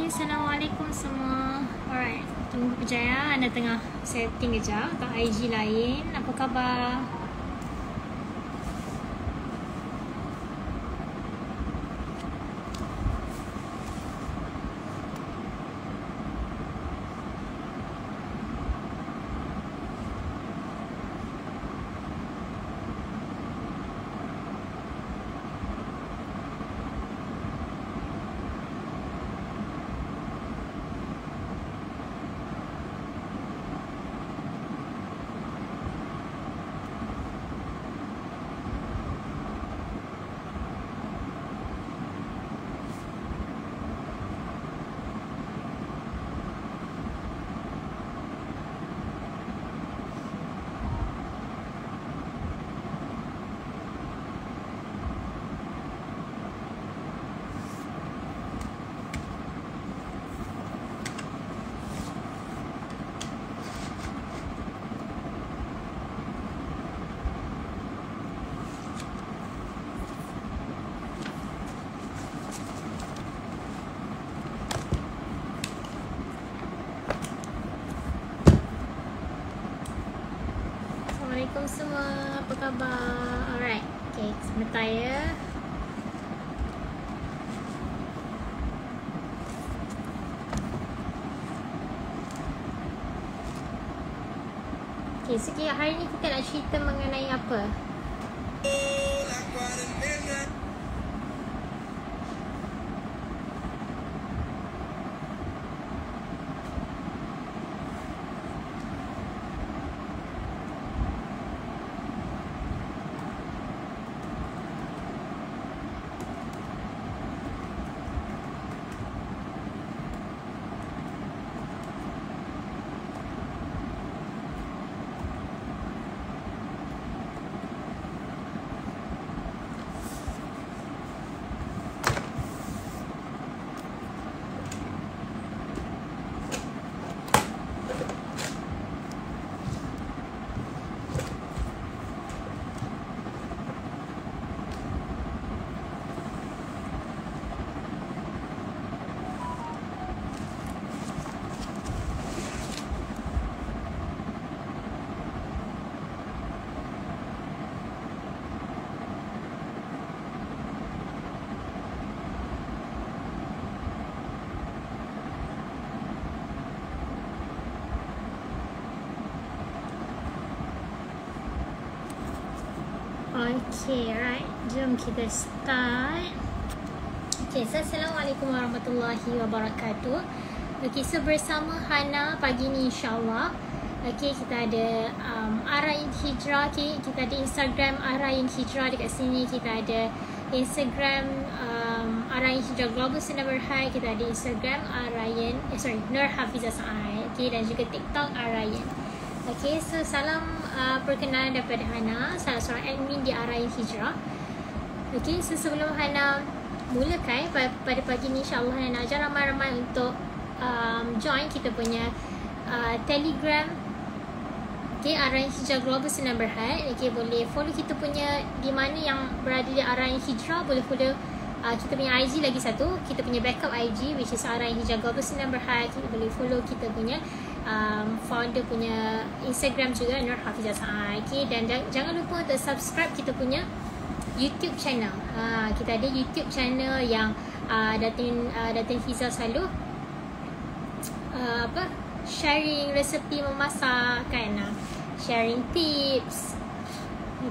Okay, Assalamualaikum semua. Alright, tunggu kejap ya. Anda tengah setting kejap untuk IG lain. Apa khabar? Assalamualaikum semua. Apa khabar? Alright. Okay, sebentar ya. Okay, sikit hari ni kita nak cerita mengenai apa? Okay, right. Jom kita start. Okay, so Assalamualaikum warahmatullahi wabarakatuh. Okay, so bersama Hana pagi ni insyaAllah. Okay, kita ada Arain Hijrah. Okay, kita ada Instagram Arain Hijrah dekat sini. Kita ada Instagram Arain Hijrah Global Sunnah Berhad. Kita ada Instagram Nur Hafizah Saad. Okay, dan juga TikTok Arain. Okay, so salam perkenalan daripada Hana, salah seorang admin di Arain Hijrah. Okay, so sebelum Hana mulakan pada pagi ni, insyaAllah Hana ajak ramai-ramai untuk join kita punya Telegram. Okay, Arain Hijrah Global Sunnah Berhad. Okay, boleh follow kita punya, di mana yang berada di Arain Hijrah, boleh follow kita punya IG lagi satu, kita punya backup IG which is Arain Hijrah Global Sunnah Berhad. Kita boleh follow kita punya founder punya Instagram juga, Nur Hafizah Saad. Okay, dan jangan lupa untuk subscribe kita punya YouTube channel. Kita ada YouTube channel yang Datin Fiza selalu sharing resepi memasak kan, sharing tips.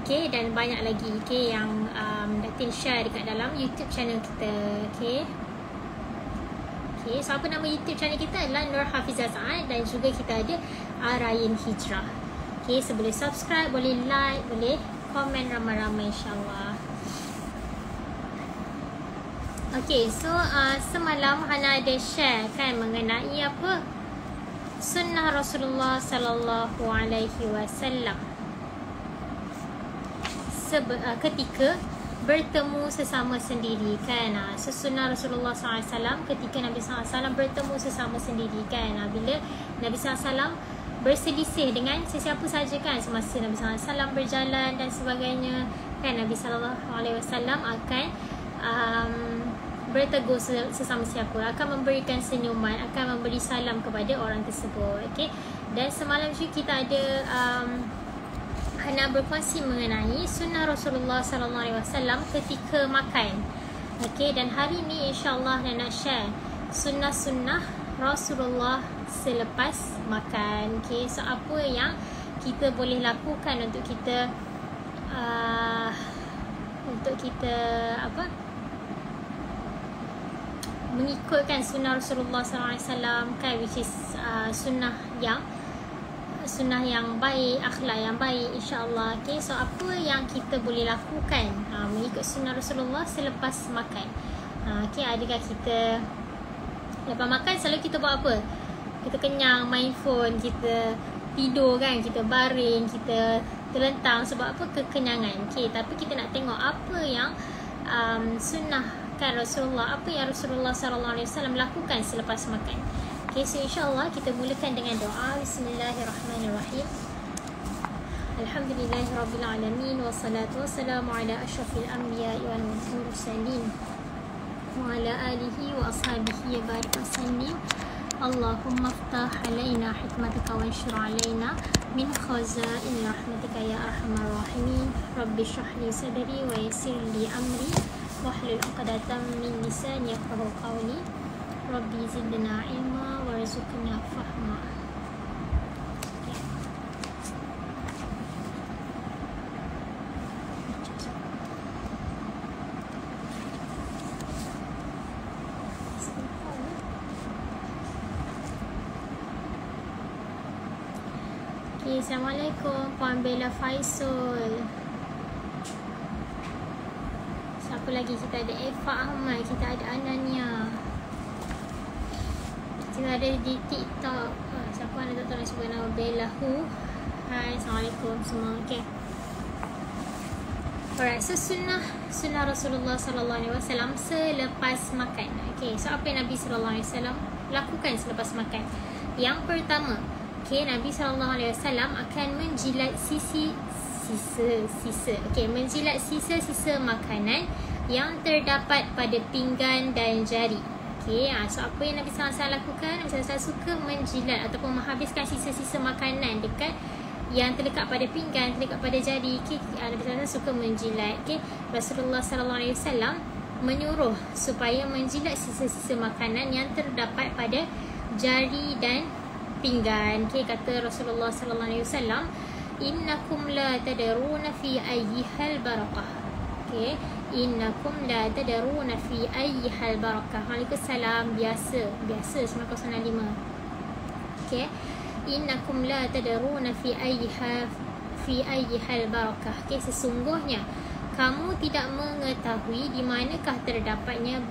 Okay, dan banyak lagi yang Datin share dekat dalam YouTube channel kita. Okay, so apa nama YouTube channel kita adalah Nur Hafizah Saad, dan juga kita ada Arain Hijrah. Okay, so boleh subscribe, boleh like, boleh komen ramai-ramai insyaAllah. Okay, so semalam Hana ada share kan mengenai apa? Sunnah Rasulullah Sallallahu Alaihi Wasallam ketika bertemu sesama sendiri kan. Sunnah Rasulullah SAW ketika Nabi SAW bertemu sesama sendiri kan. Bila Nabi SAW berselisih dengan sesiapa saja kan, semasa Nabi SAW berjalan dan sebagainya kan, Nabi SAW akan bertegur sesama siapa, akan memberikan senyuman, akan memberi salam kepada orang tersebut. Okey. Dan semalam juga kita ada Hana berkongsi mengenai sunnah Rasulullah sallallahu alaihi wasallam ketika makan. Okey, dan hari ni insya-Allah Hana nak share sunnah-sunnah Rasulullah selepas makan. Okey, so apa yang kita boleh lakukan untuk kita mengikutkan sunnah Rasulullah SAW kan, which is sunnah yang baik, akhlak yang baik insya-Allah. Okay, so apa yang kita boleh lakukan mengikut sunnah Rasulullah selepas makan? Okay, adakah kita lepas makan selalu kita buat apa? Kita kenyang, main phone, kita tidur kan, kita baring, kita terlentang sebab apa? Kekenyangan. Okay, tapi kita nak tengok apa yang sunnah kan Rasulullah, apa yang Rasulullah SAW lakukan selepas makan. Okay, so insyaAllah kita mulakan dengan doa. Bismillahirrahmanirrahim. Alhamdulillahirrabbilalamin. Wassalatu wassalamu ala ashrafil anbiya wal mursalin wa ala alihi wa ashabihi wa barik wa sallim. Allahumma aftah alaina hikmataka wa anshur alaina min khazain rahmatika ya arhamar rahimin. Rabbi shrah li sadri wa yassir li amri wahlul 'uqdatam min lisani yafqahu qawli. Rabbi zidna ilma warzuqna fahma. Okay, Assalamualaikum Puan Bella Faisal. Siapa lagi? Kita ada Eva Ahmad, kita ada Anania, kita ada di TikTok. Siapa anda tak tahu nak sebut nama Bella Hu. Hai, Assalamualaikum semua. Okay, alright, so sunnah Rasulullah SAW selepas makan. Okay, so apa yang Nabi SAW lakukan selepas makan? Yang pertama, okay, Nabi SAW akan menjilat sisa. Okay, menjilat sisa-sisa makanan yang terdapat pada pinggan dan jari. Okay, so apa yang Nabi SAW lakukan? Nabi SAW suka menjilat ataupun menghabiskan sisa-sisa makanan dekat yang terlekat pada pinggan, terlekat pada jari. Okay, Nabi SAW suka menjilat. Okay, Rasulullah SAW menyuruh supaya menjilat sisa-sisa makanan yang terdapat pada jari dan pinggan. Okay, kata Rasulullah SAW, innakum la tadaruna fi ayyihal barakah. Okay, innakum la tadaruna fi ayyihal barakah. Waalaikumsalam. Biasa 905. Okay, innakum la tadaruna fi ayyihal barakah. Okay, sesungguhnya kamu tidak mengetahui di manakah terdapatnya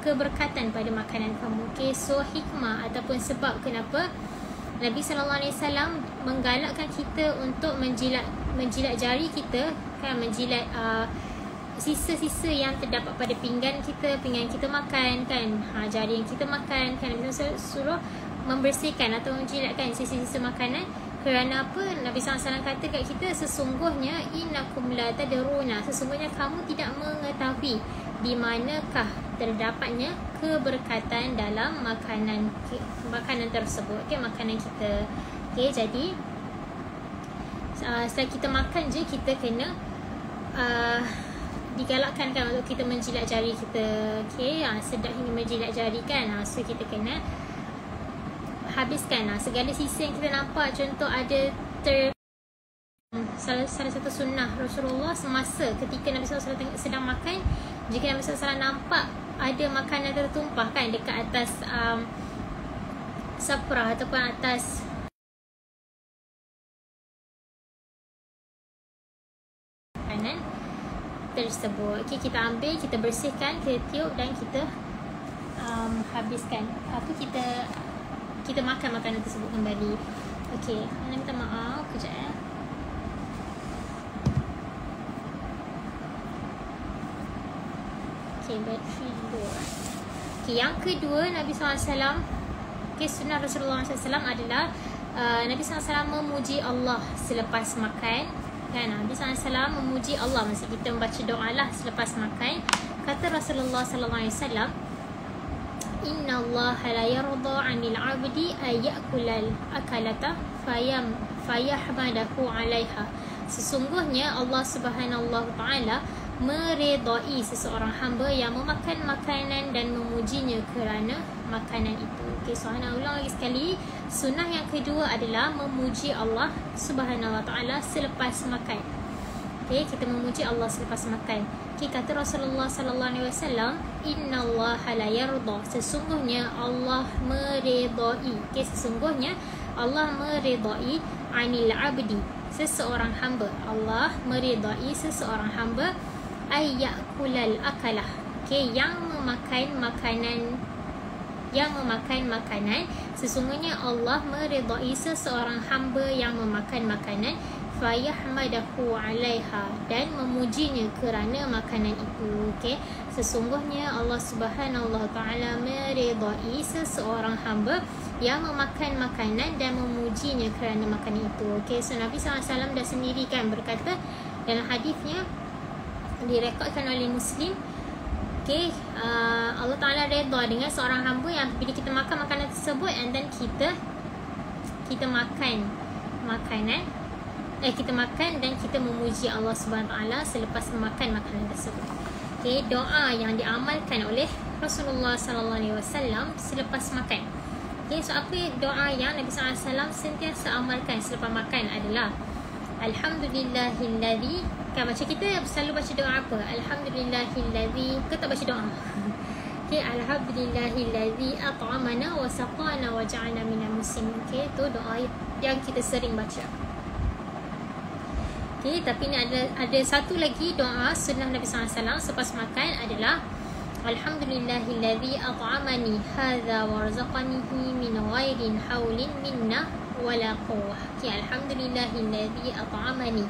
keberkatan pada makanan kamu. Okay, so hikmah ataupun sebab kenapa Nabi SAW menggalakkan kita untuk menjilat jari kita kan, menjilat sisa-sisa yang terdapat pada pinggan kita makan kan, jari yang kita makan kan. Nabi SAW suruh membersihkan atau menjilatkan sisa-sisa makanan. Kerana apa? Nabi SAW kata kat kita, sesungguhnya innakum la tadaruna, sesungguhnya kamu tidak mengetahui di manakah terdapatnya keberkatan dalam makanan tersebut. Okay, makanan kita. Okay, jadi setelah kita makan je, kita kena digalakkan kan untuk kita menjilat jari kita. Okay, sedap hingga menjilat jari kan. So kita kena habiskan segala sisa yang kita nampak. Contoh ada salah satu sunnah Rasulullah semasa ketika Nabi SAW sedang makan, jika Nabi SAW nampak ada makanan tertumpah kan dekat atas saprah ataupun atas makanan tersebut. Okay, kita ambil, kita bersihkan, kita tiup dan kita habiskan. Kita makan makanan tersebut kembali. Okay, Ana minta maaf kejap ya. Okay, bateri low. Okay, yang kedua Nabi SAW, okay, sunnah Rasulullah SAW adalah Nabi SAW memuji Allah selepas makan kan. Nabi SAW memuji Allah, maksud kita membaca doa lah selepas makan. Kata Rasulullah SAW, Inna Allah la yarda 'anil 'abdi ay ya'kulal akalata fayahmadahu 'alaiha. Sesungguhnya Allah Subhanahu wa taala meredai seseorang hamba yang memakan makanan dan memujinya kerana makanan itu. Okey, so Hana ulang lagi sekali. Sunnah yang kedua adalah memuji Allah Subhanahu wa taala selepas makan. Okey, kita memuji Allah selepas makan. Okey, kata Rasulullah sallallahu alaihi wasallam, innallaha la yarda, sesungguhnya Allah meredai. Okey, sesungguhnya Allah meredai 'anil 'abdi, seseorang hamba. Allah meredai seseorang hamba ayyakulal akalah. Okey, yang memakan makanan, sesungguhnya Allah meredai seseorang hamba yang memakan makanan, fayahmadahu 'alaiha, dan memujinya kerana makanan itu. Okey, sesungguhnya Allah Subhanahu wa taala meredai seseorang hamba yang memakan makanan dan memujinya kerana makanan itu. Okey, so Nabi SAW dah sendiri kan berkata dalam hadisnya, direkodkan oleh Muslim. Okey, Allah Ta'ala redha dengan seorang hamba yang bila kita makan makanan tersebut, and then kita makan makanan, kita makan dan kita memuji Allah Subhanahu Wa Taala selepas memakan makanan tersebut. Okey, doa yang diamalkan oleh Rasulullah Sallallahu Alaihi Wasallam selepas makan. Okey, so apa doa yang Nabi Sallallahu Alaihi Wasallam sentiasa amalkan selepas makan adalah Alhamdulillahilladzi. Kan macam kita selalu baca doa apa? Alhamdulillahilladzi. Kita tak baca doa. Okey, Alhamdulillahilladzi at'amana wa saqana wa ja'alna minal muslimin. Okey, tu doa yang kita sering baca. Okey, tapi ni ada satu lagi doa sunnah Nabi SAW selepas makan adalah Alhamdulillahilladzi at'amani hadza wa razaqanihi min ghairin haulin minna wala quwwah. Okey, Alhamdulillahilladzi at'amani.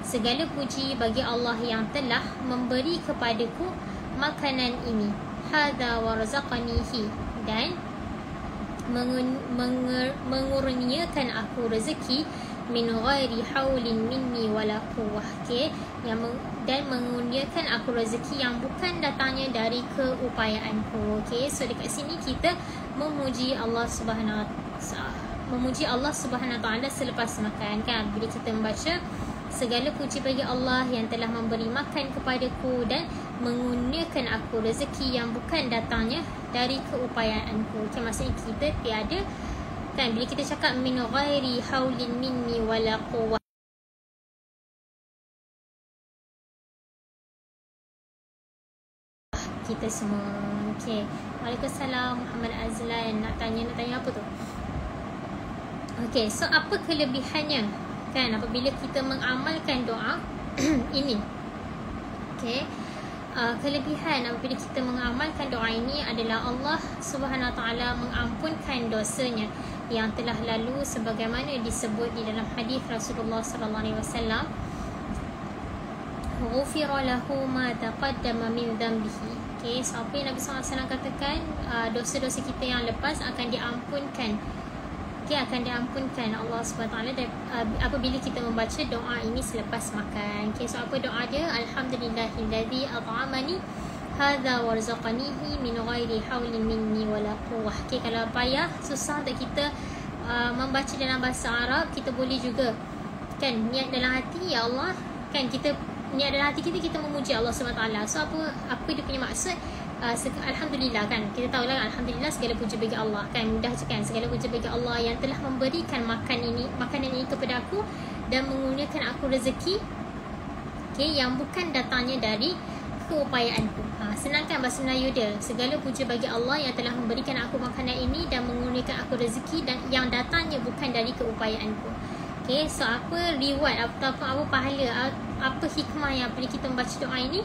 Segala puji bagi Allah yang telah memberi kepadaku makanan ini. Hadza wa razaqanihi, dan mengurniakan aku rezeki min ghairi haulin minni wala quwwah. Okey, dan mengurniakan aku rezeki yang bukan datangnya dari keupayaanku. Okey, so dekat sini kita memuji Allah Subhanahu Wa Taala selepas makan kan. Bila kita membaca segala puji bagi Allah yang telah memberi makan kepadaku dan mengurniakan aku rezeki yang bukan datangnya dari keupayaanku. Okay, maksudnya kita tiada kan, bila kita cakap min ghairi haulin minni wala quwwah, kita semua. Okay, Waalaikumsalam Muhammad Azlan nak tanya apa tu? Okay, so apa kelebihannya kan apabila kita mengamalkan doa ini? Okay, kelebihan apabila kita mengamalkan doa ini adalah Allah Subhanahu Wa Taala mengampunkan dosanya yang telah lalu, sebagaimana disebut di dalam hadis Rasulullah Sallallahu Alaihi Wasallam, ghufira lahu ma taqaddama min dhanbihi. Okay, so apa yang Nabi SAW katakan, dosa-dosa kita yang lepas akan diampunkan. Akan diampunkan Allah SWT apabila kita membaca doa ini selepas makan. Okay, so apa doa dia? Alhamdulillahilladzi at'amani hadza warzaqanihi min ghairi haulin minni wala quwwah. Okay, kalau payah susah untuk kita membaca dalam bahasa Arab, kita boleh juga kan niat dalam hati, ya Allah, kan kita niat dalam hati kita memuji Allah SWT. So apa dia punya maksud? Alhamdulillah kan, kita tahu lah Alhamdulillah segala puji bagi Allah kan, mudah je kan, segala puji bagi Allah yang telah memberikan makanan ini kepada aku dan mengurniakan aku rezeki, okay, yang bukan datangnya dari keupayaanku. Senangkan bahasa Melayu dia, segala puji bagi Allah yang telah memberikan aku makanan ini dan mengurniakan aku rezeki dan yang datangnya bukan dari keupayaanku. Okay, so apa reward ataupun apa pahala, apa hikmah yang apabila kita membaca doa ini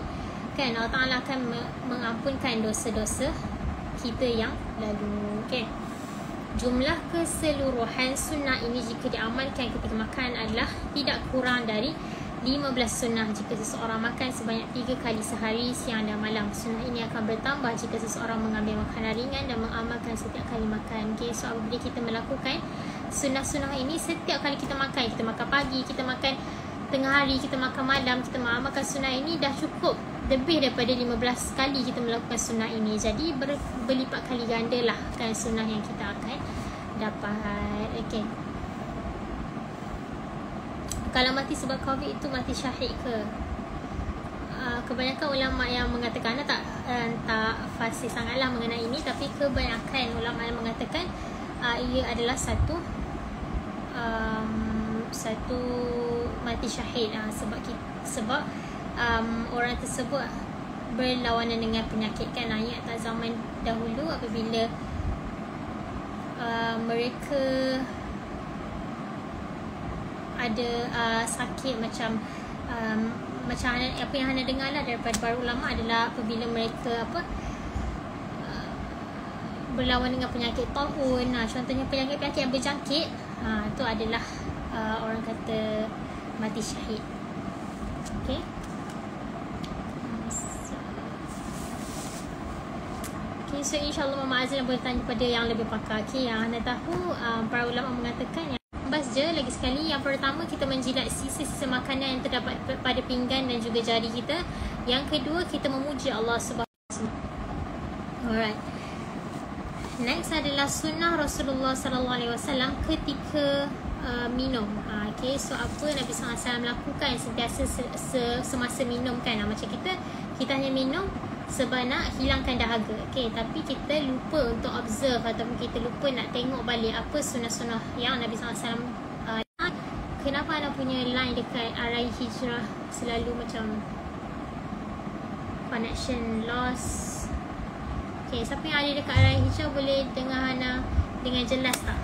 kan, Allah Ta'ala akan mengampunkan dosa-dosa kita yang lalu. Okay, jumlah keseluruhan sunnah ini jika diamalkan ketika makan adalah tidak kurang dari 15 sunnah jika seseorang makan sebanyak 3 kali sehari, siang dan malam. Sunnah ini akan bertambah jika seseorang mengambil makanan ringan dan mengamalkan setiap kali makan. Okay, so apabila kita melakukan sunnah-sunnah ini setiap kali kita makan pagi, kita makan tengah hari, kita makan malam, kita mengamalkan sunnah ini, dah cukup lebih daripada 15 kali kita melakukan sunnah ini. Jadi berlipat kali ganda lah kan sunnah yang kita akan dapat. Okay. Kalau mati sebab COVID itu mati syahid ke? Kebanyakan ulama yang mengatakan tak fasih sangatlah mengenai ini, tapi kebanyakan ulama yang mengatakan ia adalah satu mati syahid, sebab orang tersebut berlawanan dengan penyakit kan. Ayat tak zaman dahulu apabila mereka ada sakit macam apa yang Hana dengar lah daripada para ulama adalah apabila mereka berlawan dengan penyakit taun, contohnya penyakit-penyakit yang berjangkit, itu adalah orang kata mati syahid. Okay. So insyaAllah Mama Azlan boleh tanya pada yang lebih pakar. Okay, yang Hana tahu para ulama mengatakan yang bas je lagi sekali. Yang pertama, kita menjilat sisa-sisa makanan yang terdapat pada pinggan dan juga jari kita. Yang kedua, kita memuji Allah Subhanahu Wa Taala. Alright. Next adalah sunnah Rasulullah SAW ketika minum. Okay, so apa Nabi SAW lakukan sentiasa semasa minum kan? Macam kita hanya minum sebab nak hilangkan dahaga. Okay, tapi kita lupa untuk observe ataupun kita lupa nak tengok balik apa sunnah-sunnah yang Nabi SAW. Kenapa anda punya line dekat Arai Hijrah selalu macam connection loss? Okay, siapa yang ada dekat Arai Hijrah boleh dengar Hana dengan jelas tak?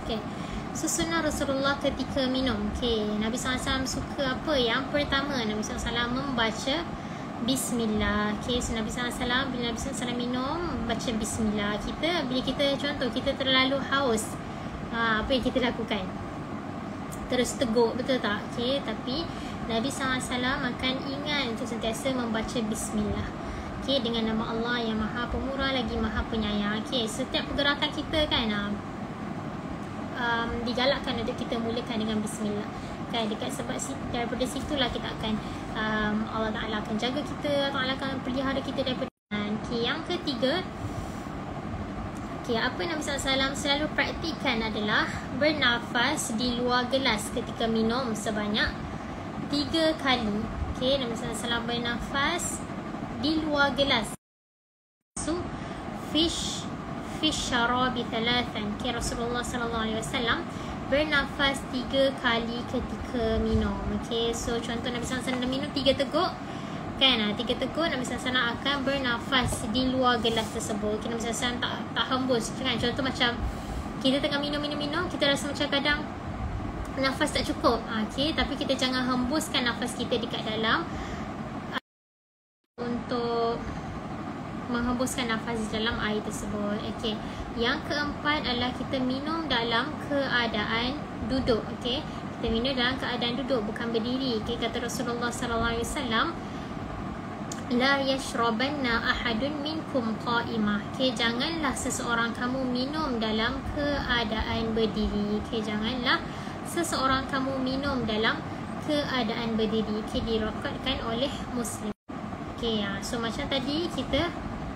Okay, so sunnah Rasulullah ketika minum. Okay, Nabi SAW suka apa? Yang pertama, Nabi SAW membaca Bismillah. Okay, so Nabi SAW bila Nabi SAW minum baca Bismillah. Bila kita contoh kita terlalu haus, apa yang kita lakukan? Terus teguk, betul tak? Okay, tapi Nabi SAW akan ingat untuk sentiasa membaca Bismillah. Okay, dengan nama Allah yang Maha Pemurah lagi Maha Penyayang. Okay, setiap pergerakan kita kan digalakkan untuk kita mulakan dengan Bismillah. Kan, sebab daripada situlah kita akan Allah Ta'ala akan jaga kita, Allah Ta'ala akan pelihara kita daripada. Okay, yang ketiga, okay, apa Nabi SAW selalu praktikkan adalah bernafas di luar gelas ketika minum sebanyak 3 kali. Okay, Nabi SAW bernafas di luar gelas. So, fish syarabi thalathan. Okay, Rasulullah SAW bernafas 3 kali ketika minum. Okay, so contoh Nabi SAW minum 3 teguk kan, 3 teguk Nabi SAW akan bernafas di luar gelas tersebut. Okay, Nabi SAW tak hembus kan. Contoh macam kita tengah minum, kita rasa macam kadang nafas tak cukup. Okay, tapi kita jangan hembuskan nafas kita dekat dalam untuk menghembuskan nafas di dalam air tersebut. Okay, yang keempat adalah kita minum dalam keadaan duduk. Okay, kita minum dalam keadaan duduk, bukan berdiri. Okay, kata Rasulullah SAW, la yashrabanna ahadun minkum qa'imah. Okay, janganlah seseorang kamu minum dalam keadaan berdiri. Okay, janganlah seseorang kamu minum dalam keadaan berdiri. Okay, diriwayatkan oleh Muslim. Okay, so macam tadi kita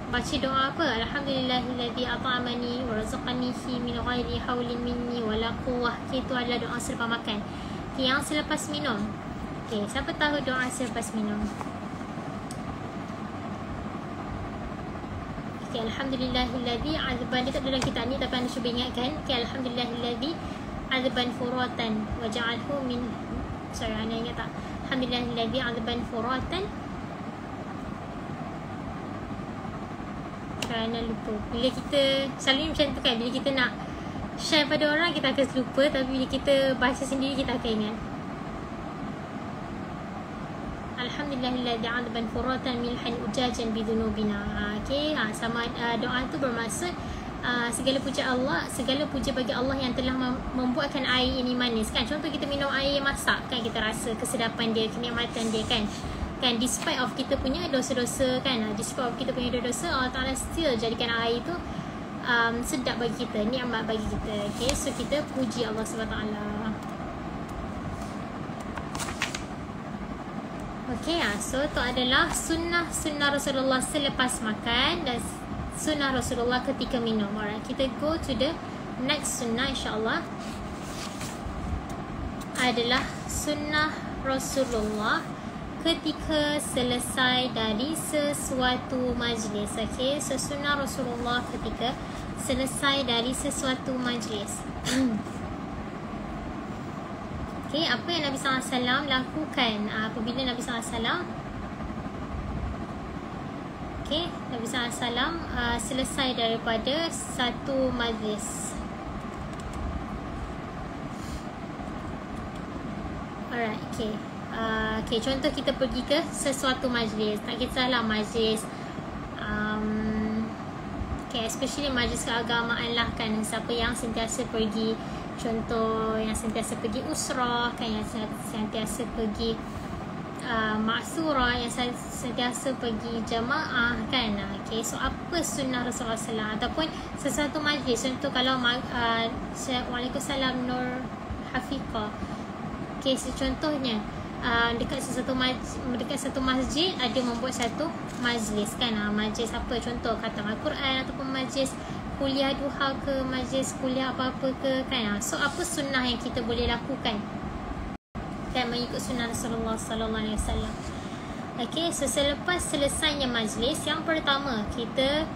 baca doa apa? Alhamdulillahilladzi at'amani wa razaqani min ghairi haulin minni wala quwwah. Okay, itu adalah doa selepas makan. Okay, yang selepas minum. Okay, siapa tahu doa selepas minum? Okay, Alhamdulillahilladzi azban. Dia tak dalam kitab ni tapi anda cuba ingatkan. Okay, Alhamdulillahilladzi azban furatan wa ja'alhu min, sorry, anda ingat tak? Alhamdulillahilladzi azban furatan. Kerana lupa. Bila kita selalu macam tu kan, bila kita nak share pada orang kita akan lupa, tapi bila kita baca sendiri kita akan ingat. Alhamdulillahilladzi 'adban furatan milhan ujajan bidunubina. Okay, sama doa tu bermaksud segala puja Allah, segala puja bagi Allah yang telah membuatkan air ini manis kan. Contoh kita minum air masak kan, kita rasa kesedapan dia, kenikmatan dia kan. Kan, despite of kita punya dosa-dosa kan, despite of kita punya dosa, Allah Ta'ala still jadikan air tu sedap bagi kita, nikmat bagi kita. Okay, so kita puji Allah SWT. Okay, so itu adalah sunnah Rasulullah selepas makan dan sunnah Rasulullah ketika minum. Alright, kita go to the next sunnah insyaAllah. Adalah sunnah Rasulullah ketika selesai dari sesuatu majlis. Okay, so sunnah Rasulullah ketika selesai dari sesuatu majlis. Okay, apa yang Nabi SAW lakukan apabila Nabi SAW Nabi SAW selesai daripada satu majlis. Alright, okay, contoh kita pergi ke sesuatu majlis. Tak kisahlah majlis especially majlis keagamaan lah kan. Siapa yang sentiasa pergi, contoh yang sentiasa pergi usrah kan, yang sentiasa pergi ma'surah, yang sentiasa pergi jamaah kan. Okay, so apa sunnah Rasulullah SAW ataupun sesuatu majlis. Contoh kalau Waalaikumsalam Nur Hafiqah. Okay, so contohnya dekat satu masjid ada membuat satu majlis kan. Majlis apa, contoh khatam Al-Quran ataupun majlis kuliah duha ke, majlis kuliah apa-apa ke kan. So apa sunnah yang kita boleh lakukan kan mengikut sunnah Rasulullah sallallahu alaihi wasallam. Okay, so selepas selesainya majlis, yang pertama kita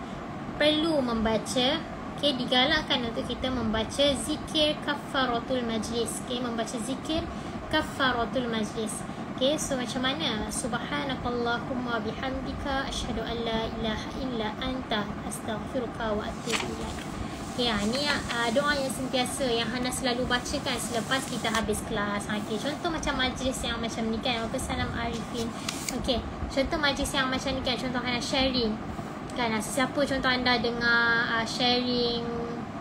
perlu membaca, okay, digalakkan untuk kita membaca zikir kafaratul majlis. Okay, membaca zikir kafaratul majlis. Okay, so macam mana? Subhanakallahumma bihamdika asyhadu an la ilaha illa anta astaghfiruka wa atubu ilaik. Okay, ni doa yang sentiasa yang Hana selalu bacakan selepas kita habis kelas. Okay, contoh macam majlis yang macam ni kan, Waalaikumsalam Arifin. Okay, contoh majlis yang macam ni kan, contoh Hana sharing kan, sesiapa contoh anda dengar sharing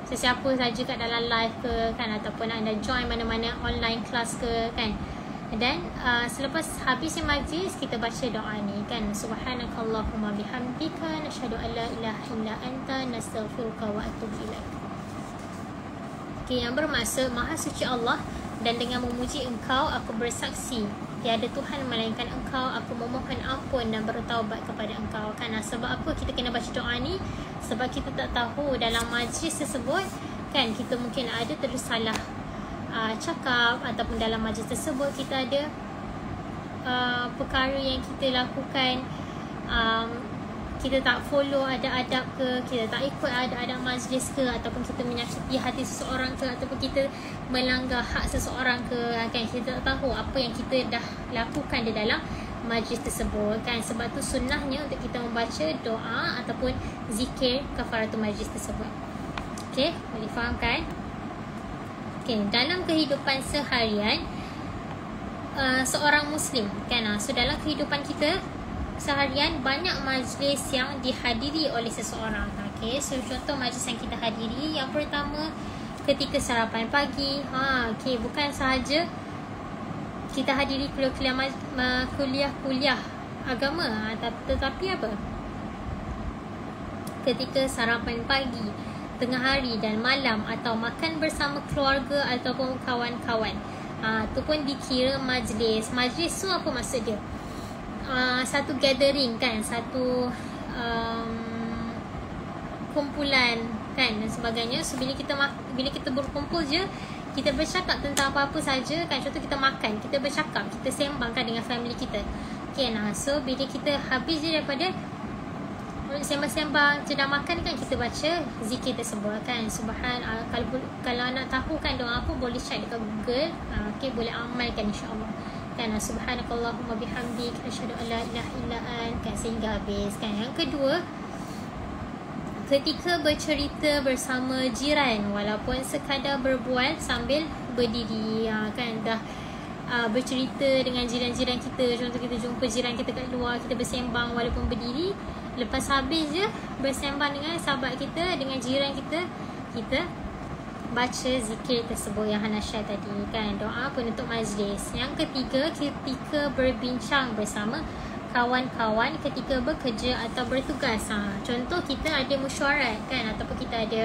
sesiapa saja kat dalam live ke kan, ataupun anda join mana-mana online class ke kan. Dan selepas habisnya majlis kita baca doa ni kan, Subhanakallahumma bihamdika nasyhadu an la ilaha illa anta nastaghfiruka wa atubu ilaik. Okay, yang bermaksud Maha Suci Allah, dan dengan memuji Engkau aku bersaksi tiada Tuhan melainkan Engkau, aku memohon ampun dan bertaubat kepada Engkau kan. Sebab apa kita kena baca doa ni? Sebab kita tak tahu dalam majlis tersebut kan, kita mungkin ada tersalah cakap, ataupun dalam majlis tersebut kita ada perkara yang kita lakukan, kita tak follow adab-adab ke, kita tak ikut adab-adab majlis ke, ataupun kita menyakiti hati seseorang ke, ataupun kita melanggar hak seseorang ke kan. Kita tak tahu apa yang kita dah lakukan di dalam majlis tersebut kan. Sebab tu sunnahnya untuk kita membaca doa ataupun zikir kafaratul majlis tersebut. Okay, boleh faham kan? Okay, dalam kehidupan seharian seorang Muslim kan, so dalam kehidupan kita seharian banyak majlis yang dihadiri oleh seseorang. Okay, so contoh majlis yang kita hadiri, yang pertama ketika sarapan pagi. Okay, bukan sahaja kita hadiri kuliah-kuliah agama, tetapi apa? Ketika sarapan pagi, tengah hari dan malam, atau makan bersama keluarga ataupun kawan-kawan. Tu pun dikira majlis. Majlis tu apa maksud dia? Satu gathering kan, satu kumpulan kan dan sebagainya. So bila kita berkumpul je, kita bercakap tentang apa-apa saja kan. Contoh kita makan, kita bercakap, kita sembang kan dengan family kita. Okay, so bila kita habis je daripada sembang-sembang sedang makan kan, kita baca zikir tersebut kan. Kalau nak tahu kan doa apa, boleh cari dekat Google. Okay, boleh amalkan insyaAllah kan. Subhanakallahumma bihamdik asyhadu an la ilaha illa anta kan, sehingga habis kan. Yang kedua, ketika bercerita bersama jiran, walaupun sekadar berbual sambil berdiri kan, dah bercerita dengan jiran-jiran kita. Contoh kita jumpa jiran kita kat luar, kita bersembang walaupun berdiri. Lepas habis je bersembang dengan sahabat kita, dengan jiran kita, kita baca zikir tersebut yang Hana share tadi kan, doa penutup majlis. Yang ketiga, ketika berbincang bersama kawan-kawan ketika bekerja atau bertugas. Contoh kita ada mesyuarat kan, ataupun kita ada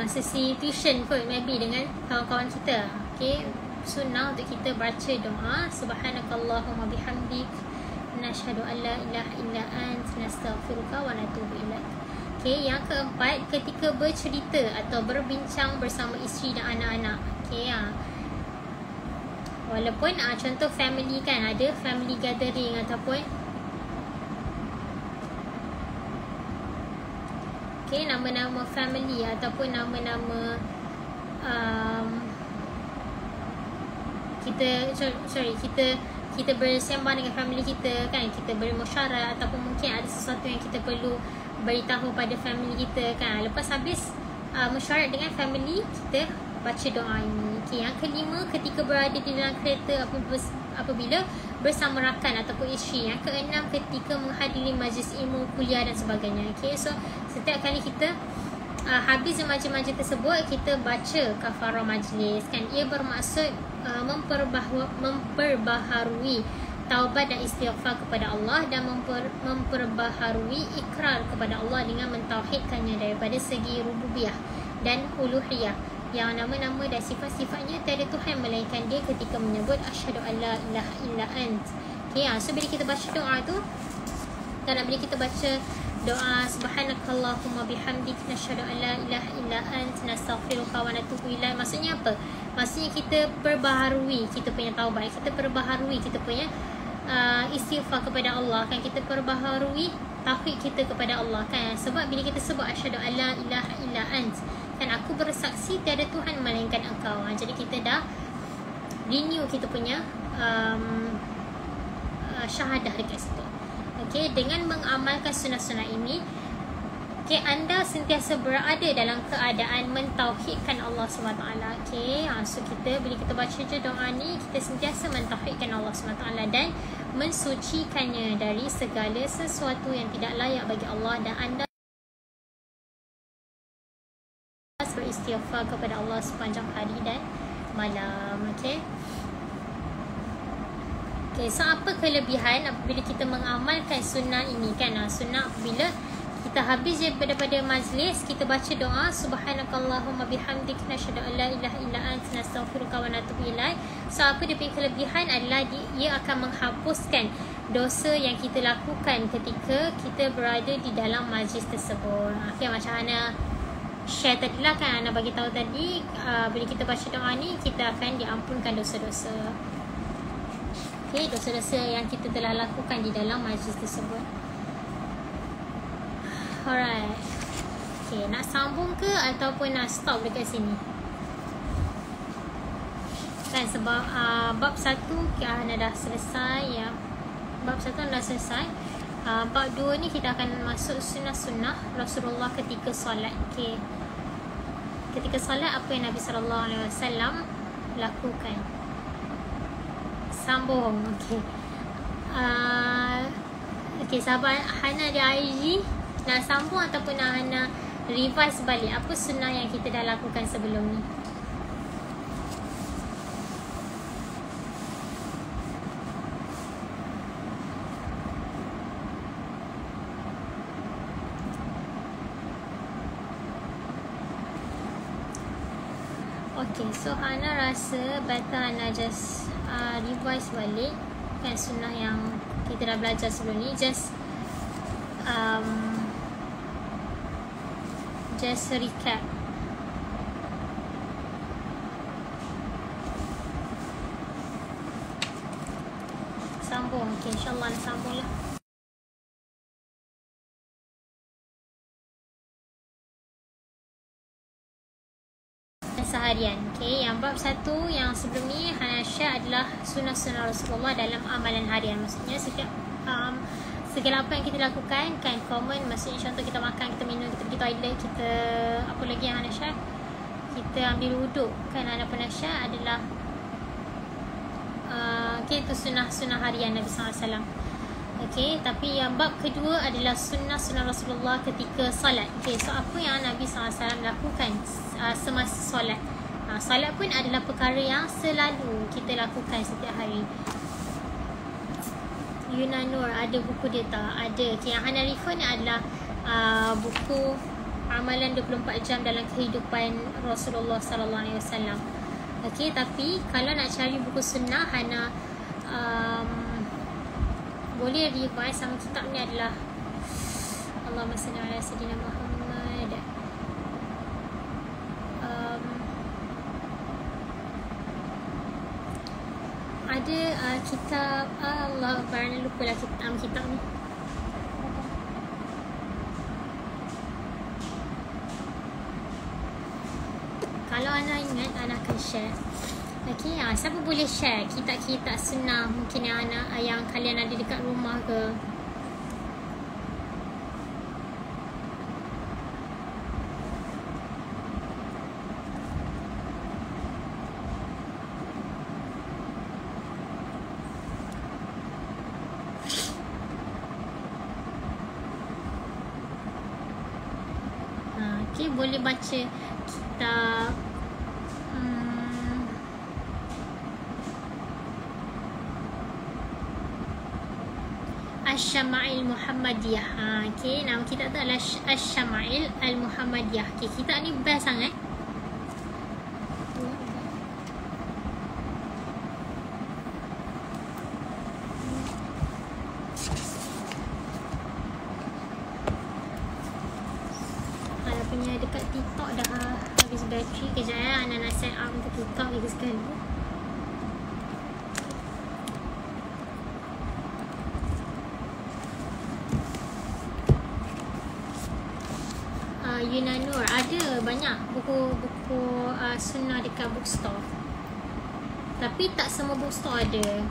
sesi tuition kot maybe dengan kawan-kawan kita. Okay, sunnah untuk kita baca doa subhanakallahumma bihamdik nashhadu an la ilaha illa anta nastaghfiruka wa natubu ilaik. Okey, yang keempat, ketika bercerita atau berbincang bersama isteri dan anak-anak. Okey, walaupun contoh family kan, ada family gathering ataupun nama-nama family ataupun nama-nama kita bersembang dengan family kita kan, kita bermusyawarah ataupun mungkin ada sesuatu yang kita perlu beritahu pada family kita kan. Lepas habis mesyuarat dengan family, kita baca doa ini. Okay, yang kelima, ketika berada di dalam kereta apabila bersama rakan ataupun isteri. Yang keenam, ketika menghadiri majlis ilmu, kuliah dan sebagainya. Okay, so setiap kali kita habis majlis-majlis tersebut, kita baca kafarah majlis kan. Ia bermaksud memperbaharui taubat dan istighfar kepada Allah dan memperbaharui ikrar kepada Allah dengan mentauhidkannya daripada segi rububiyah dan uluhiyah, yang nama-nama dan sifat-sifatnya tiada Tuhan melainkan Dia ketika menyebut asyhadu an la ilaha illa ant. Okay, so bila kita baca doa tu, dan bila kita baca doa subhanakallahumma bihamdik nasyhadu an la ilaha illa ant nastaghfiruka wa natubu ilaik, maksudnya apa? Maksudnya kita perbaharui kita punya taubat, kita perbaharui kita punya istighfar kepada Allah kan, kita perbaharui tauhid kita kepada Allah kan. Sebab bila kita sebut asyhadu an la ilaha illa ant kan, aku bersaksi tiada Tuhan melainkan engkau. Jadi kita dah renew kita punya syahadah dekat situ. Okay, dengan mengamalkan sunnah-sunnah ini, okay, anda sentiasa berada dalam keadaan mentauhidkan Allah SWT. Okay, so kita bila kita baca je doa ni, kita sentiasa mentauhidkan Allah SWT dan mensucikannya dari segala sesuatu yang tidak layak bagi Allah, dan anda beristighfar kepada Allah sepanjang hari dan malam. Okay. Okay, so apa kelebihan apabila kita mengamalkan sunnah ini kan? Sunnah apabila kita habis daripada majlis, kita baca doa subhanakallahumma bihamdik nasyhadu an la ilaha illa anta nastaghfiruka wa natubu ilaik. So apa dia punya kelebihan adalah ia akan menghapuskan dosa yang kita lakukan ketika kita berada di dalam majlis tersebut. Okay, macam Hana share tadi lah kan, Hana bagi tahu tadi, bila kita baca doa ni, kita akan diampunkan dosa-dosa. Okay, dosa-dosa yang kita telah lakukan di dalam majlis tersebut. Alright. Okay, nak sambung ke ataupun nak stop dekat sini? Kan sebab bab 1 Hana dah selesai ya. Bab 1 dah selesai. Bab 2 ni kita akan masuk sunnah-sunnah Rasulullah ketika solat. Okay. Ketika solat, apa yang Nabi SAW lakukan? Sambung. Okay. Okay, sahabat Hana di IG, nak sambung ataupun nak Hana revise balik apa sunnah yang kita dah lakukan sebelum ni? Okay, so Hana rasa better Hana just revise balik kan sunnah yang kita dah belajar sebelum ni. Just recap. Sambung. Okay, insyaAllah nak sambung lah. Seharian. Okay, yang bab 1 yang sebelum ni Hana share adalah sunnah-sunnah Rasulullah dalam amalan harian. Maksudnya setiap segala apa yang kita lakukan kan common, maksudnya contoh kita makan, kita minum, kita pergi toilet, kita apa lagi yang Hana share, kita ambil wuduk kan, Hana pernah share adalah okay, itu sunnah-sunnah harian Nabi SAW. Okay, tapi yang bab kedua adalah sunnah-sunnah Rasulullah ketika solat. Okay, so apa yang Nabi SAW lakukan semasa solat. Solat pun adalah perkara yang selalu kita lakukan setiap hari. Yunanur ada buku dia tak? Ada. Okay, yang Hana refer ni adalah buku Amalan 24 Jam dalam Kehidupan Rasulullah SAW. Okay, tapi kalau nak cari buku sunnah Hana boleh revise sama kitab ni adalah Allahumma salli ala sayyidina Muhammad. Ada kitab Allah Akbar, lupa lah kitab ni. Kalau Ana ingat, Ana akan share. Okay, siapa boleh share kitab-kitab sunnah mungkin yang kalian ada dekat rumah ke? Okay, boleh baca kitab Asy-Syama'il Muhammadiyah. Okay, nama kitab tu adalah Asy-Syama'il Al-Muhammadiyah. Okay, kitab ni best sangat. Ana punya dekat TikTok dah habis bateri. Kejap ya, Ana nak set up untuk TikTok lagi sekali. Yunanur ada banyak buku-buku sunnah dekat bookstore, tapi tak semua bookstore ada.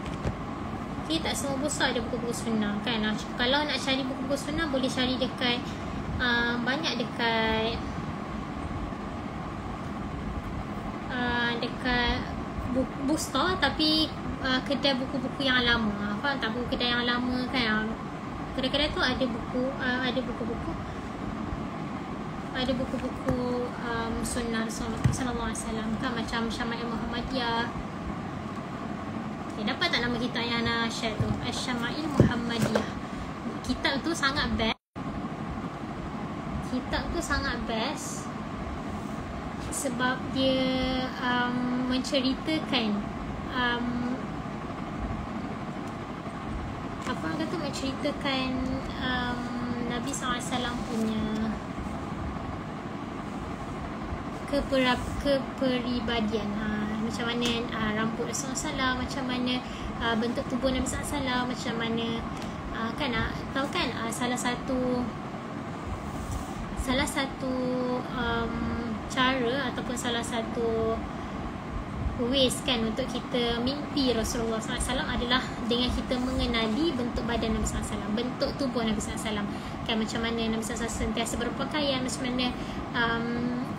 Okay, tak semua bookstore ada buku-buku sunnah kan. Kalau nak cari buku-buku sunnah boleh cari dekat banyak dekat dekat bookstore, tapi kedai buku-buku yang lama. Faham tak? Buku kedai yang lama kan, kedai-kedai tu ada buku, ada buku-buku sunnah Rasulullah sallallahu alaihi wasallam kan, macam Syama'il Muhammadiyah. Okay, dapat tak nama kitab yang Ana share tu? Asy-Syama'il Muhammadiyah. Kitab tu sangat best. Kitab tu sangat best sebab dia menceritakan apa orang kata, menceritakan Nabi SAW punya kepribadian, macam mana rambut Rasulullah SAW, macam mana bentuk tubuh Nabi SAW, macam mana kan, tahu kan salah satu cara ataupun salah satu ways kan untuk kita mimpi Rasulullah SAW adalah dengan kita mengenali bentuk badan Nabi SAW, bentuk tubuh Nabi SAW kan, macam mana Nabi SAW sentiasa berpakaian, macam mana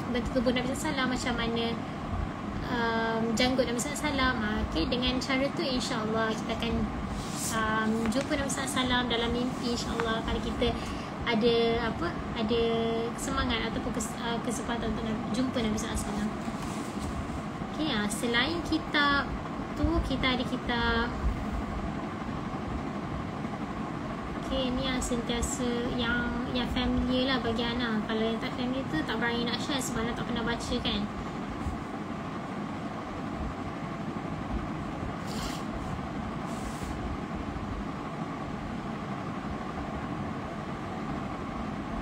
bentuk tubuh Nabi SAW, macam mana janggut Nabi SAW. Okay, dengan cara tu insyaAllah kita akan jumpa Nabi SAW dalam mimpi, insyaAllah, kalau kita ada semangat ataupun kesempatan untuk jumpa Nabi SAW. Okay, selain kitab tu kita ada kitab, okay, ni yang sentiasa yang familiar lah bagi Ana. Kalau yang tak familiar tu tak berani nak share sebab Ana tak pernah baca kan.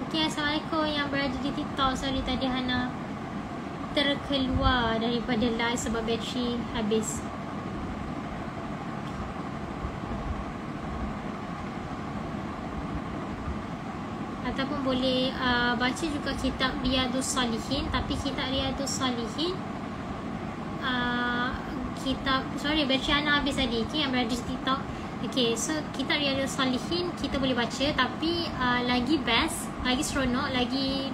Okay, Assalamualaikum yang berada di TikTok. Sorry tadi Hana terkeluar daripada live sebab bateri habis. Ataupun boleh baca juga kitab Riyadhus Salihin. Tapi kitab Riyadhus Salihin bateri Ana habis tadi. Okay, yang berada di TikTok. Okay, so kitab Riyadhus Salihin kita boleh baca, tapi lagi best, lagi seronok, lagi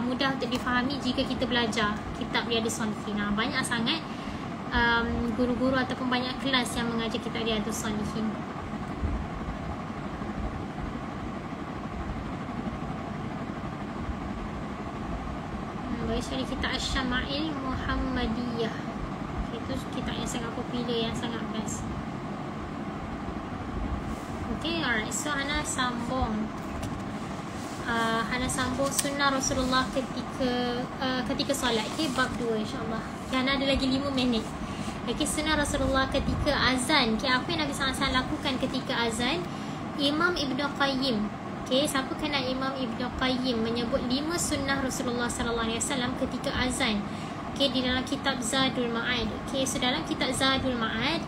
mudah untuk difahami jika kita belajar kitab Riyadhus Salihin. Banyak sangat guru-guru ataupun banyak kelas yang mengajar kitab Riyadhus Salihin. Boleh cari kitab Asy-Syama'il Muhammadiyah. Itu kitab yang sangat popular, yang sangat best. Okay, alright. So Hana sambung sunnah Rasulullah ketika solat. Okay, bab 2 insyaAllah. Hana ada lagi 5 minit. Okey, sunnah Rasulullah ketika azan. Okey, apa yang Nabi SAW lakukan ketika azan? Imam Ibn Qayyim. Okey, siapa kenal Imam Ibn Qayyim menyebut 5 sunnah Rasulullah SAW ketika azan. Okey, di dalam kitab Zadul Ma'ad. Okey, so dalam kitab Zadul Ma'ad,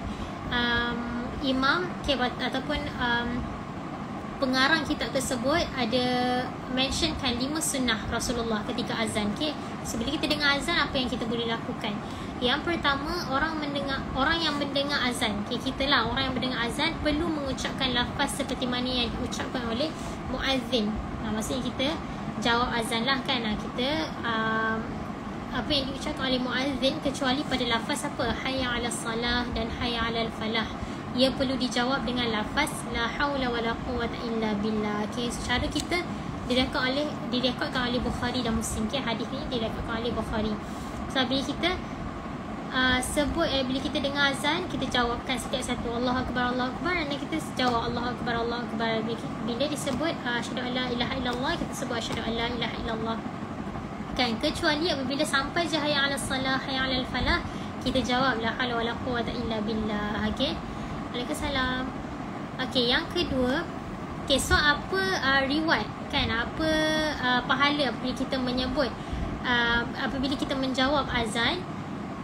Imam ataupun pengarang kitab tersebut ada mentionkan 5 sunnah Rasulullah ketika azan. Okay? So bila kita dengar azan, apa yang kita boleh lakukan? Yang pertama, orang yang mendengar azan, okay, kita lah orang yang mendengar azan perlu mengucapkan lafaz seperti mana yang diucapkan oleh muazzin. Maksudnya kita jawab azan lah kan. Kita apa yang diucapkan oleh muazzin kecuali pada lafaz apa? Hayya 'alas salah dan hayya 'alal falah. Ia perlu dijawab dengan lafaz la haula wala quwwata illa billah. Okey, secara kita direkodkan oleh Bukhari dan Muslim. Okey, hadis ni direkodkan oleh Bukhari. So bila kita bila kita dengar azan, kita jawabkan setiap satu Allahu akbar dan kita jawab Allahu akbar. Bila disebut asyhadu an la ilaha illallah, kita sebut asyhadu an la ilaha illallah. Kan, kecuali apabila sampai hayya 'alas salah hayya 'alal falah, kita jawab la haula wala quwwata illa billah. Okey. Waalaikumsalam. Okey, yang kedua, okey, so apa reward kan, apa pahala apabila kita menyebut apabila kita menjawab azan.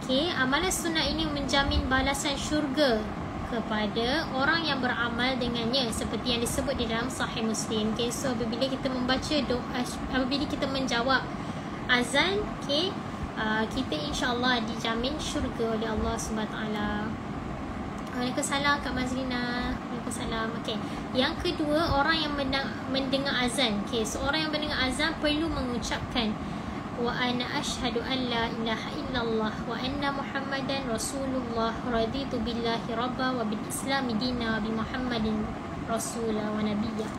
Okey, amalan sunnah ini menjamin balasan syurga kepada orang yang beramal dengannya seperti yang disebut di dalam Sahih Muslim. Okey, so apabila kita membaca doa, apabila kita menjawab azan, okey, kita insya-Allah dijamin syurga oleh Allah Subhanahu taala. Waalaikumsalam Kak Mazlina. Waalaikumsalam. Okey. Yang kedua, orang yang mendengar azan. Okey, seorang yang mendengar azan perlu mengucapkan wa ana asyhadu an la ilaha illallah wa anna muhammadan rasulullah raditu billahi rabba wa bil islam dina bi muhammadin rasula wa nabiyya.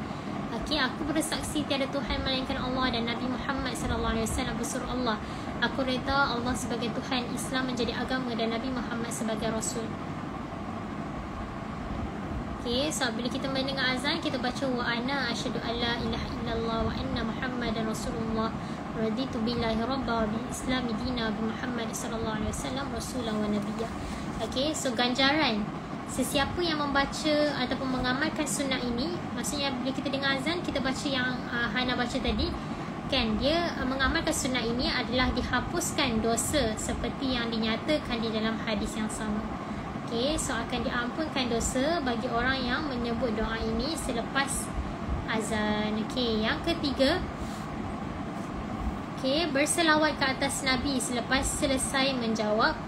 Okey, aku bersaksi tiada Tuhan melainkan Allah dan Nabi Muhammad sallallahu alaihi wasallam bersuruh Allah. Aku reda Allah sebagai Tuhan, Islam menjadi agama dan Nabi Muhammad sebagai rasul. Okay, so bila kita mendengar azan, kita baca wa ana asyhadu an la ilaha illallah wa anna muhammadan rasulullah raditu billahi rabba wa bil islam dina bi Muhammad sallallahu alaihi wasallam rasulan wa nabiyya. Okay, so ganjaran sesiapa yang membaca ataupun mengamalkan sunnah ini, maksudnya bila kita dengar azan, kita baca yang Hana baca tadi kan, dia mengamalkan sunnah ini adalah dihapuskan dosa seperti yang dinyatakan di dalam hadis yang sama. Okay, so akan diampunkan dosa bagi orang yang menyebut doa ini selepas azan. Okay, yang ketiga, okay, berselawat ke atas Nabi selepas selesai menjawab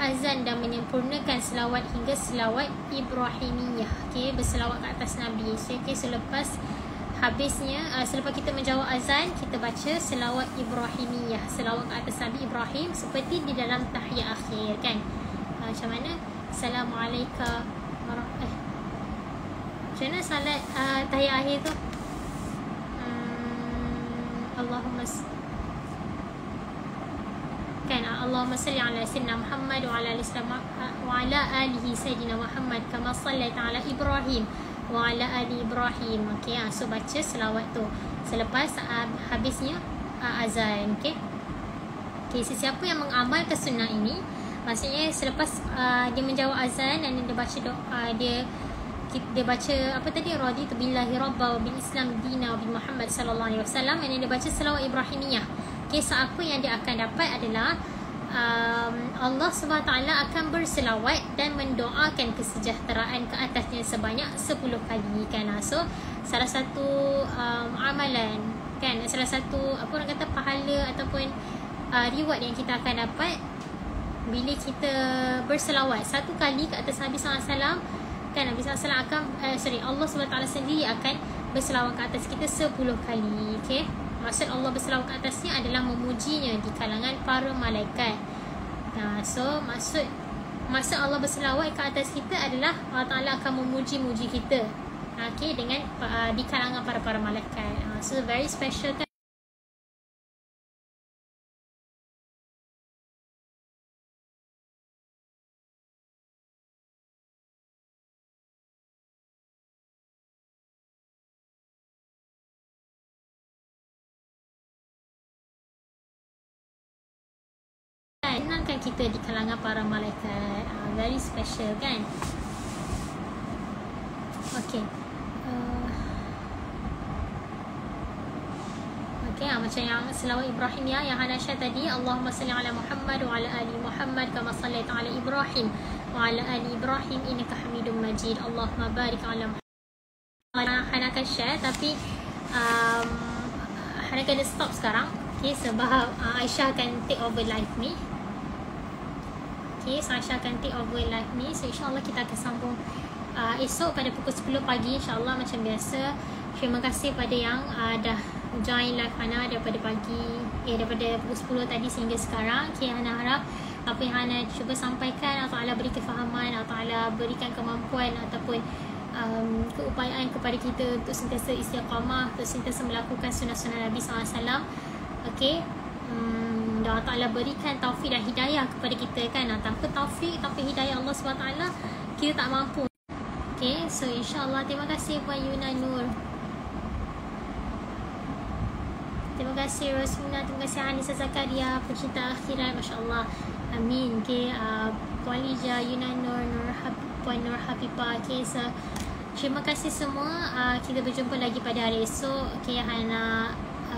azan dan menyempurnakan selawat hingga selawat Ibrahimiyah. Okay, berselawat ke atas Nabi. So, okay, selepas kita menjawab azan, kita baca selawat Ibrahimiyah, selawat ke atas Nabi Ibrahim seperti di dalam tahiyat akhir kan. Macam mana? Assalamualaikum macam mana salat tahiyat akhir tu? Allahumma salli ala sayyidina Muhammad wa ala alihi sayyidina Muhammad kama sallaita ala Ibrahim wa ala ali Ibrahim. Okey, so baca selawat tu selepas habisnya azan. Okey. Okey, sesiapa yang mengamalkan sunnah ini, maksudnya selepas dia menjawab azan dan dia baca doa, dia baca apa tadi, raditu billahi rabba wa bil islam dina wa bi Muhammad sallallahu alaihi wasallam, dan dia baca selawat Ibrahimiyah. Okey, so apa yang dia akan dapat adalah Allah SWT akan berselawat dan mendoakan kesejahteraan ke atasnya sebanyak 10 kali kan. So salah satu amalan kan, salah satu apa orang kata pahala ataupun reward yang kita akan dapat bila kita berselawat satu kali ke atas Nabi SAW kan. Nabi SAW akan Allah SWT sendiri akan berselawat ke atas kita 10 kali. Okay, maksud Allah berselawat ke atasnya adalah memujinya di kalangan para malaikat. So maksud Allah berselawat ke atas kita adalah Allah Ta'ala akan memuji-muji kita, okay, dengan di kalangan para malaikat. So very special kan. Senangkan kita di kalangan para malaikat. Very special kan. Okay. Macam yang selawat Ibrahim ya, yang Hana share tadi, Allahumma salli ala Muhammad wa ala ali Muhammad kama sallaita ala Ibrahim wa ala ali Ibrahim innaka Hamidum Majid. Allahumma barik ala Muhammad. Hana akan share tapi Hana kena stop sekarang. Okay, sebab Aisyah akan take over live ni. Okay, so Aisyah akan take over live ni. So insyaAllah kita akan sambung esok pada pukul 10 pagi insyaAllah macam biasa. Terima kasih pada yang dah join live Hana daripada pagi, daripada pukul 10 tadi sehingga sekarang. Okay, Hana harap apa yang Hana cuba sampaikan, Allah Ta'ala beri kefahaman, Allah Ta'ala berikan kemampuan ataupun keupayaan kepada kita untuk sentiasa istiqamah, untuk sentiasa melakukan sunnah-sunnah Nabi SAW. Okay, Allah Ta'ala berikan taufik dan hidayah kepada kita kan. Tanpa taufik, tanpa hidayah Allah SWT, kita tak mampu. Okay, so insyaAllah. Terima kasih Puan Yuna Nur, terima kasih Rosmina, terima kasih Anissa Zakaria, pecinta akhirat, Masya Allah, amin. Okay, Puan Lija, Yuna Nur, Puan Nur Habibah. Okay, so terima kasih semua. Kita berjumpa lagi pada hari esok. Okay, Hana,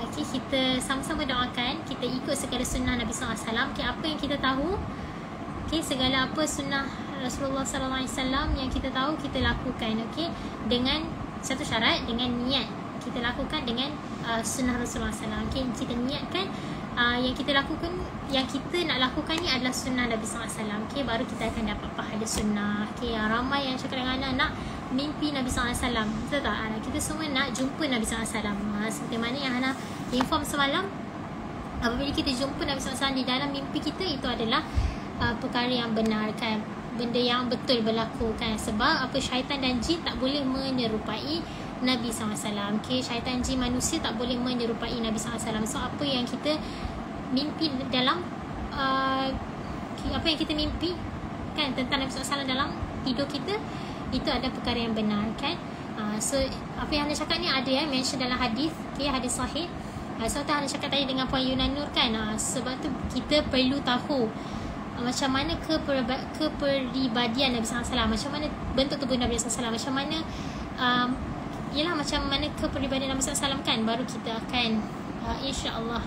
okay, kita sama-sama doakan, kita ikut segala sunnah Nabi SAW. Okay, apa yang kita tahu, okay, segala apa sunnah Rasulullah SAW yang kita tahu, kita lakukan. Okay, dengan satu syarat, dengan niat. Kita lakukan dengan sunnah Rasulullah SAW. Okay, kita niatkan yang kita lakukan, yang kita nak lakukan ni adalah sunnah Nabi SAW. Okay, baru kita akan dapat pahala sunnah. Okay, ramai yang cakap dengan anak nak mimpi Nabi SAW. Betul tak? Kita semua nak jumpa Nabi SAW. Seperti mana yang Hana inform semalam, apabila kita jumpa Nabi SAW di dalam mimpi kita, itu adalah perkara yang benar kan, benda yang betul berlaku kan. Sebab apa, syaitan dan jin tak boleh menyerupai Nabi SAW. Okay, syaitan jin manusia tak boleh menyerupai Nabi SAW. So apa yang kita mimpi dalam apa yang kita mimpi kan tentang Nabi SAW dalam tidur kita, itu ada perkara yang benar kan. So apa yang Anda cakap ni ada mention dalam hadis, okay, hadis sahih. So Anda cakap tadi dengan Puan Yuna Nur kan. Sebab tu kita perlu tahu macam mana kepribadian Nabi SAW, macam mana bentuk tubuh Nabi SAW, macam mana macam mana kepribadian Nabi SAW kan, baru kita akan insya-Allah